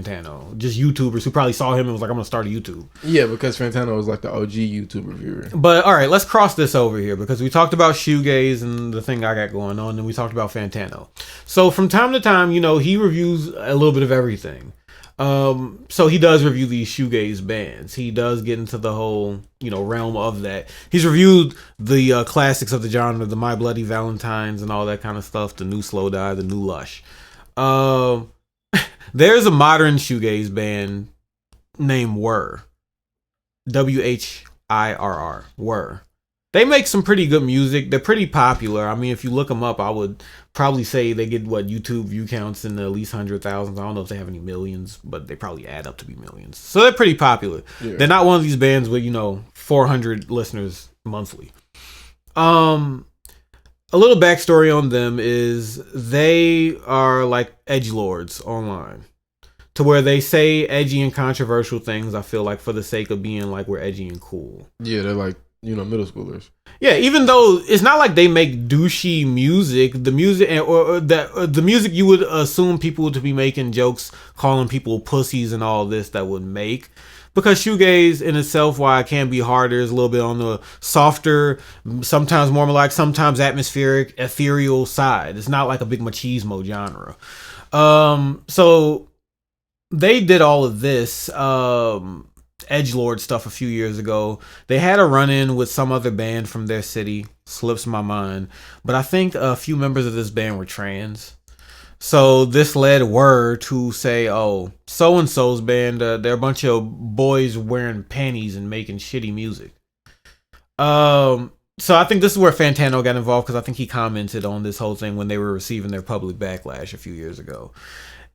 Fantano. Just YouTubers who probably saw him and was like, I'm going to start a YouTube. Yeah, because Fantano was like the OG YouTube reviewer. But all right, let's cross this over here because we talked about shoegaze and the thing I got going on, and we talked about Fantano. So from time to time, he reviews a little bit of everything. So he does review these shoegaze bands. He does get into the whole, realm of that. He's reviewed the classics of the genre, the My Bloody Valentines and all that kind of stuff, the new Slow Dive, the new Lush. There's a modern shoegaze band named Whirr. Whirr. Whirr. They make some pretty good music. They're pretty popular. I mean, if you look them up, I would probably say they get YouTube view counts in the at least 100,000. I don't know if they have any millions, but they probably add up to be millions. So they're pretty popular. Yeah. They're not one of these bands with 400 listeners monthly. A little backstory on them is they are like edgelords online, to where they say edgy and controversial things. I feel like for the sake of being like we're edgy and cool. Yeah, they're like middle schoolers. Yeah, even though it's not like they make douchey music, the music or the music you would assume people to be making jokes, calling people pussies and all this that would make. Because shoegaze in itself, while it can be harder, is a little bit on the softer, sometimes more melodic, sometimes atmospheric, ethereal side. It's not like a big machismo genre. So they did all of this edgelord stuff a few years ago. They had a run-in with some other band from their city, slips my mind, but I think a few members of this band were trans. So this led Whirr to say, oh, so-and-so's band, they're a bunch of boys wearing panties and making shitty music. So I think this is where Fantano got involved, because I think he commented on this whole thing when they were receiving their public backlash a few years ago.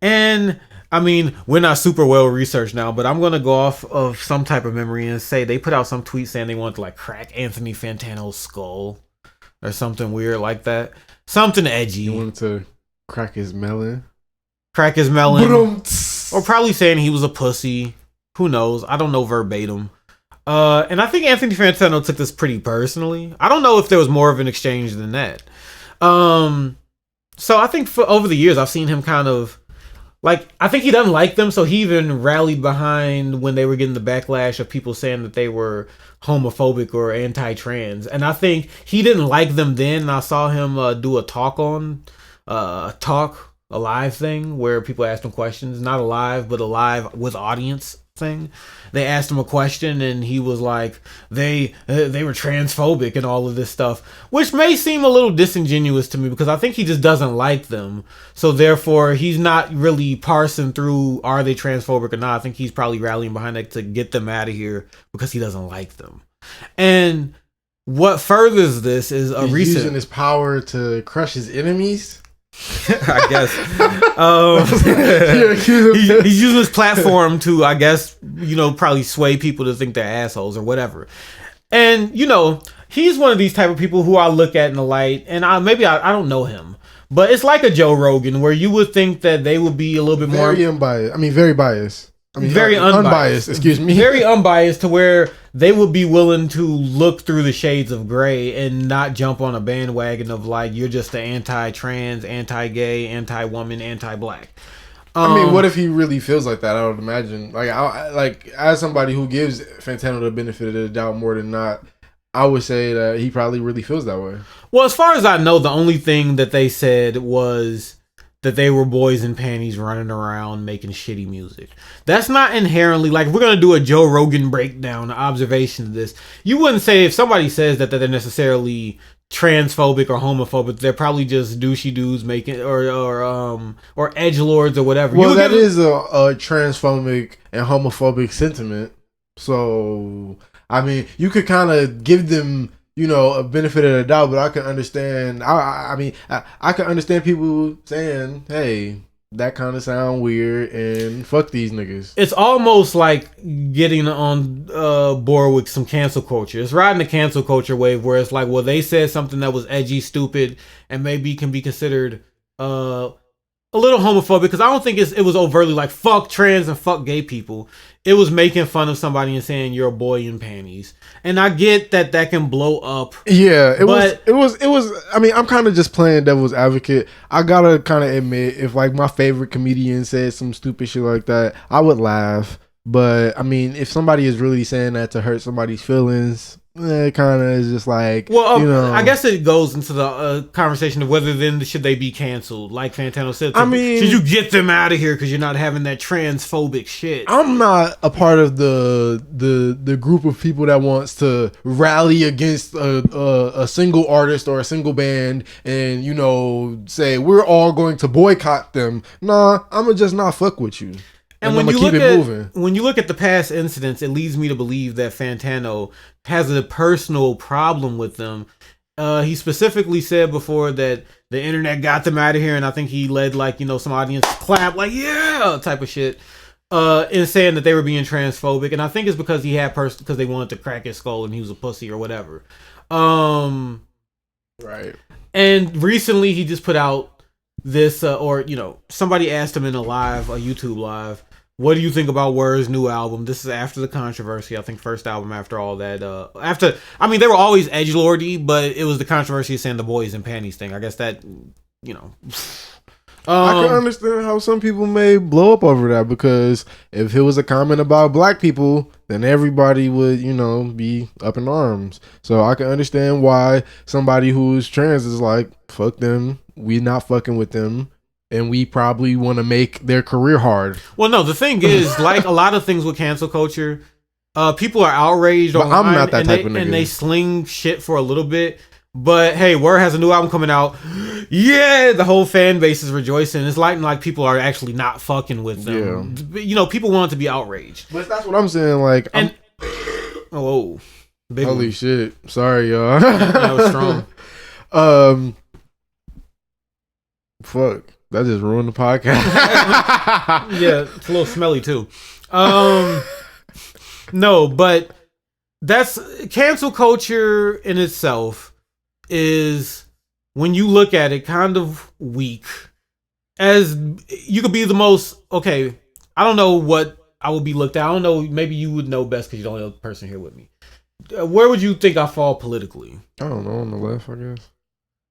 And I mean, we're not super well researched now, but I'm going to go off of some type of memory and say they put out some tweet saying they wanted to like crack Anthony Fantano's skull or something weird like that. Something edgy. You wanted to crack his melon. Or probably saying he was a pussy. Who knows? I don't know verbatim. And I think Anthony Fantano took this pretty personally. I don't know if there was more of an exchange than that. So I think over the years, I've seen him kind of I think he doesn't like them, so he even rallied behind when they were getting the backlash of people saying that they were homophobic or anti-trans. And I think he didn't like them then, and I saw him do a live thing where people asked him questions. Not a live, but a live with audience thing. They asked him a question, and he was like, they were transphobic and all of this stuff, which may seem a little disingenuous to me because I think he just doesn't like them. So therefore, he's not really parsing through, are they transphobic or not? I think he's probably rallying behind that to get them out of here because he doesn't like them. And what furthers this is he's using his power to crush his enemies. I guess he's using his platform to, I guess, probably sway people to think they're assholes or whatever. And he's one of these type of people who I look at in the light, and I don't know him, but it's like a Joe Rogan where you would think that they would be a little bit very unbiased. I mean, very biased. I mean, very unbiased. Excuse me. Very unbiased to where they would be willing to look through the shades of gray and not jump on a bandwagon of like, you're just the anti-trans, anti-gay, anti-woman, anti-black. I mean, what if he really feels like that? I would imagine. Like as somebody who gives Fantano the benefit of the doubt more than not, I would say that he probably really feels that way. Well, as far as I know, the only thing that they said was that they were boys in panties running around making shitty music. That's not inherently, like, if we're going to do a Joe Rogan breakdown, observation of this, you wouldn't say if somebody says that they're necessarily transphobic or homophobic, they're probably just douchey dudes making, or edgelords or whatever. Well, that is a transphobic and homophobic sentiment. So, I mean, you could kind of give them, a benefit of the doubt, but I can understand. I can understand people saying, "Hey, that kind of sound weird," and fuck these niggas. It's almost like getting on board with some cancel culture. It's riding the cancel culture wave, where it's like, well, they said something that was edgy, stupid, and maybe can be considered a little homophobic because I don't think it was overtly like fuck trans and fuck gay people. It was making fun of somebody and saying you're a boy in panties, and I get that can blow up. Yeah, it was. I mean, I'm kind of just playing devil's advocate. I gotta kind of admit, if like my favorite comedian said some stupid shit like that, I would laugh. But I mean, if somebody is really saying that to hurt somebody's feelings, it kind of is just like, I guess it goes into the conversation of whether then should they be canceled, like Fantano said. I mean, should you get them out of here because you're not having that transphobic shit? I'm not a part of the group of people that wants to rally against a single artist or a single band and say we're all going to boycott them. Nah, I'ma just not fuck with you. And when you look at the past incidents, it leads me to believe that Fantano has a personal problem with them. He specifically said before that the internet got them out of here, and I think he led some audience clap like yeah type of shit, in saying that they were being transphobic, and I think it's because he had because they wanted to crack his skull and he was a pussy or whatever. Right. And recently he just put out this, somebody asked him in a YouTube live. What do you think about Whirr's new album? This is after the controversy. I think first album after all that. They were always edgelordy, but it was the controversy of saying the boys in panties thing. I guess that, I can understand how some people may blow up over that, because if it was a comment about black people, then everybody would, be up in arms. So I can understand why somebody who's trans is like, fuck them. We not fucking with them. And we probably want to make their career hard. Well, no, the thing is, like a lot of things with cancel culture, people are outraged online, I'm not that type of nigga. And they sling shit for a little bit. But hey, Whirr has a new album coming out. Yeah, the whole fan base is rejoicing. It's like people are actually not fucking with them. Yeah. People want to be outraged. But that's what I'm saying. Like, holy shit! Sorry, y'all. That was strong. Fuck. That just ruined the podcast. Yeah, it's a little smelly too. No, but that's cancel culture in itself is, when you look at it, kind of weak. As you could be the most, okay, I don't know what I would be looked at. I don't know, maybe you would know best because you're the only other person here with me. Where would you think I fall politically? I don't know, on the left, I guess.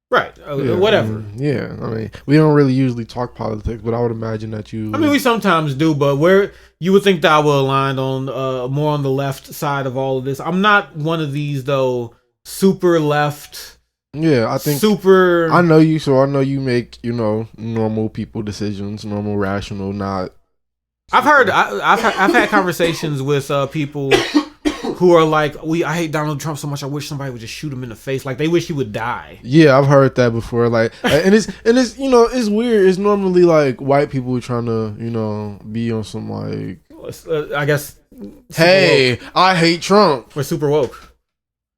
Right, whatever. Yeah, I mean, we don't really usually talk politics, but I would imagine that you... I mean, we sometimes do, but where you would think that I would align on more on the left side of all of this. I'm not one of these, though, super left. Yeah, I think... Super... I know you, so I know you make, normal people decisions, normal, rational, not... I've had conversations with people... who are like, I hate Donald Trump so much, I wish somebody would just shoot him in the face. Like, they wish he would die. Yeah, I've heard that before. Like, and it's it's weird. It's normally like white people trying to, be on some like, I guess. Hey, I hate Trump. We're super woke.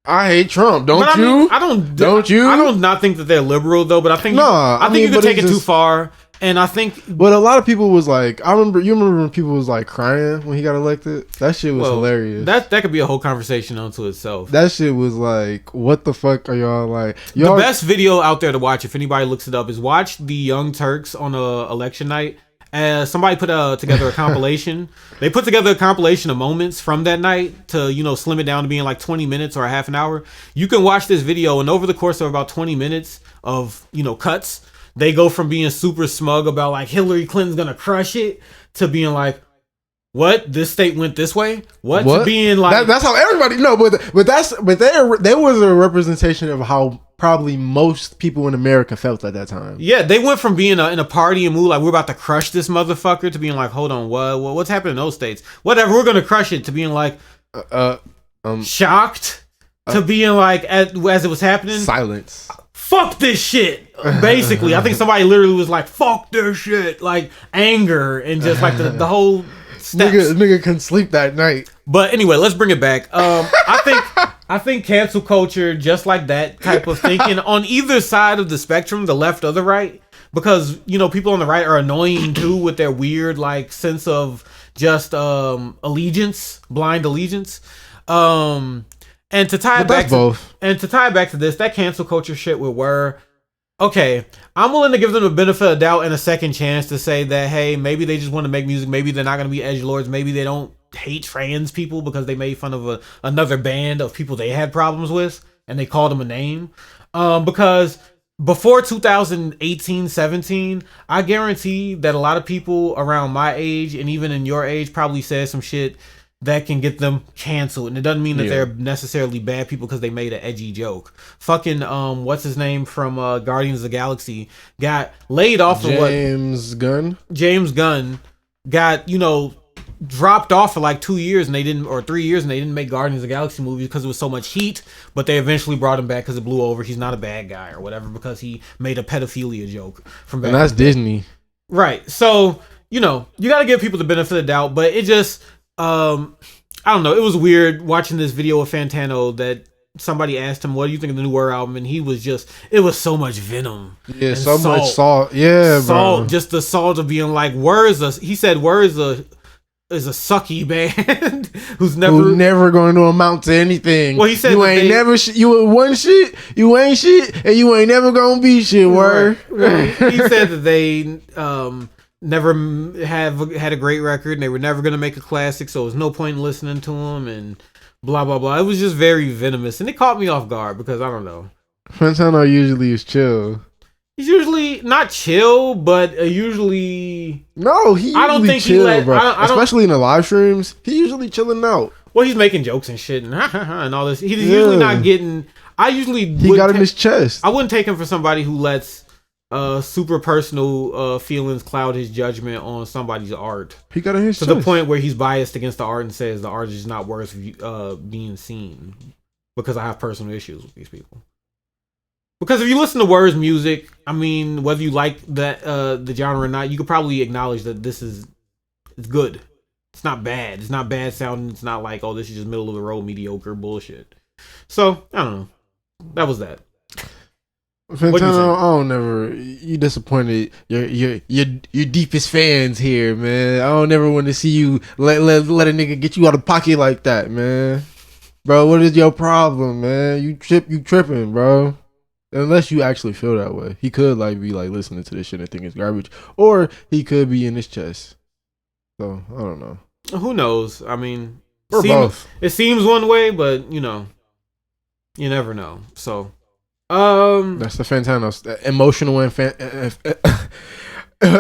I hate Trump. Don't you? I don't not think that they're liberal though, but I think you could take it too far. And I think, but a lot of people was like, you remember when people was like crying when he got elected? That shit was hilarious. That could be a whole conversation unto itself. That shit was like, what the fuck are y'all like? The best video out there to watch, if anybody looks it up, is watch the Young Turks on election night. Somebody put together a compilation. They put together a compilation of moments from that night to, slim it down to being like 20 minutes or a half an hour. You can watch this video, and over the course of about 20 minutes of, cuts, they go from being super smug about like Hillary Clinton's gonna crush it to being like, what? This state went this way? What? To being like, that's how everybody there was a representation of how probably most people in America felt at that time. Yeah, they went from being in a party and mood like we're about to crush this motherfucker to being like, hold on, what's happening in those states? Whatever, we're gonna crush it, to being like shocked, to being like as it was happening, silence. Fuck this shit. Basically, I think somebody literally was like, "Fuck this shit," like anger and just like the whole steps. Nigga couldn't sleep that night. But anyway, let's bring it back. I think cancel culture, just like that type of thinking on either side of the spectrum, the left or the right, because people on the right are annoying too with their weird like sense of just allegiance, blind allegiance. And to tie it back to this, that cancel culture shit with Whirr, Okay, I'm willing to give them the benefit of doubt and a second chance to say that, hey, maybe they just want to make music. Maybe they're not going to be edgelords. Maybe they don't hate trans people because they made fun of another band of people they had problems with and they called them a name. Because before 2018-17, I guarantee that a lot of people around my age and even in your age probably said some shit that can get them canceled. And it doesn't mean that they're necessarily bad people because they made an edgy joke. Fucking what's his name from Guardians of the Galaxy got laid off of what James Gunn got, dropped off for like 2 years and they didn't, or 3 years, and they didn't make Guardians of the Galaxy movies because it was so much heat. But they eventually brought him back because it blew over. He's not a bad guy or whatever because he made a pedophilia joke from back. And that's Disney, right? So you got to give people the benefit of the doubt, but it just I don't know. It was weird watching this video of Fantano that somebody asked him, "What do you think of the new Whirr album?" And he was it was so much venom. Yeah, so salt, much salt. Yeah, salt, bro. just the salt of being like, Whirr is a sucky band who's never going to amount to anything. Well, he said you ain't never you one shit, you ain't shit, and you ain't never gonna be shit. Whirr. Right. He said that they never had a great record and they were never going to make a classic, so there's no point in listening to them and blah blah blah. It was just very venomous and it caught me off guard because I don't know. Fantano usually is chill. He's usually not chill, but usually no. I don't think chill, bro. Especially in the live streams, he usually chilling out. Well, he's making jokes and shit and all this. He's usually not getting. He got in his chest. I wouldn't take him for somebody who lets super personal feelings cloud his judgment on somebody's art. He got in his to the point where he's biased against the art and says the art is not worth being seen because I have personal issues with these people. Because if you listen to Whirr's music, I mean, whether you like that the genre or not, you could probably acknowledge that it's good. It's not bad. It's not bad sounding. It's not like, oh, this is just middle of the road mediocre bullshit. So I don't know. That was that. Fantano, I don't never. You disappointed your deepest fans here, man. I don't never want to see you let a nigga get you out of pocket like that, man. Bro, what is your problem, man? You tripping, bro. Unless you actually feel that way, he could be listening to this shit and think it's garbage, or he could be in his chest. So I don't know. Who knows? I mean, both. It seems one way, but you never know. So. That's the Fantano emotional and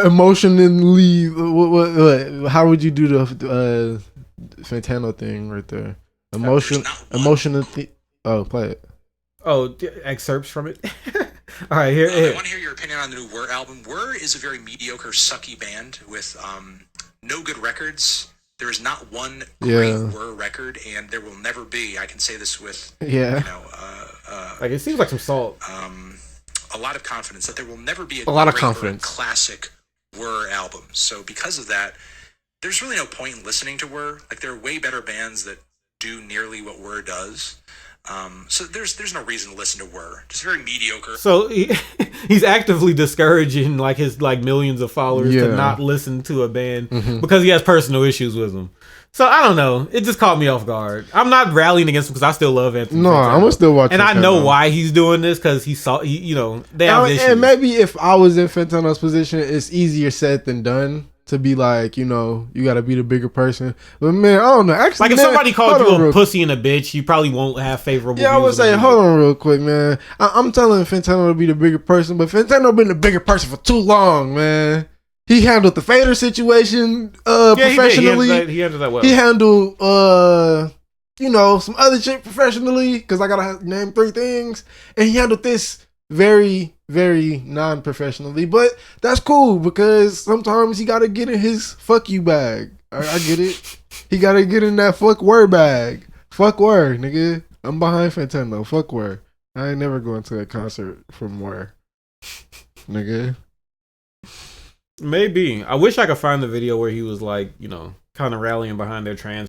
emotionally. What? How would you do the Fantano thing right there? Emotional. Oh, play it. Oh, excerpts from it. All right, here. I want to hear your opinion on the new Whirr album. Whirr is a very mediocre, sucky band with no good records. There is not one great Whirr record, and there will never be. I can say this with it seems like some salt. A lot of confidence that there will never be a lot of confidence classic Whirr album. So because of that, there's really no point in listening to Whirr. Like, there are way better bands that do nearly what Whirr does. So there's no reason to listen to Whirr. Just very mediocre. So he's actively discouraging his millions of followers to not listen to a band because he has personal issues with them. So I don't know. It just caught me off guard. I'm not rallying against him because I still love Anthony. No, I'm gonna still watch. And I know why he's doing this because they have issues. And maybe if I was in Fantano's position, it's easier said than done. To be like, you got to be the bigger person. But man, I don't know. Actually, if somebody called you a pussy and a bitch, you probably won't have favorable. Yeah, I would say, hold on real quick, man. I'm telling Fantano to be the bigger person, but Fantano been the bigger person for too long, man. He handled the Fader situation professionally. He handled that well. He handled some other shit professionally because I gotta name 3 things, and he handled this very, very non-professionally, but that's cool because sometimes he gotta get in his fuck you bag. I get it. He gotta get in that fuck Whirr bag. Fuck Whirr, nigga. I'm behind Fantano. Fuck Whirr. I ain't never going to a concert from Whirr, nigga. Maybe. I wish I could find the video where he was kind of rallying behind their trans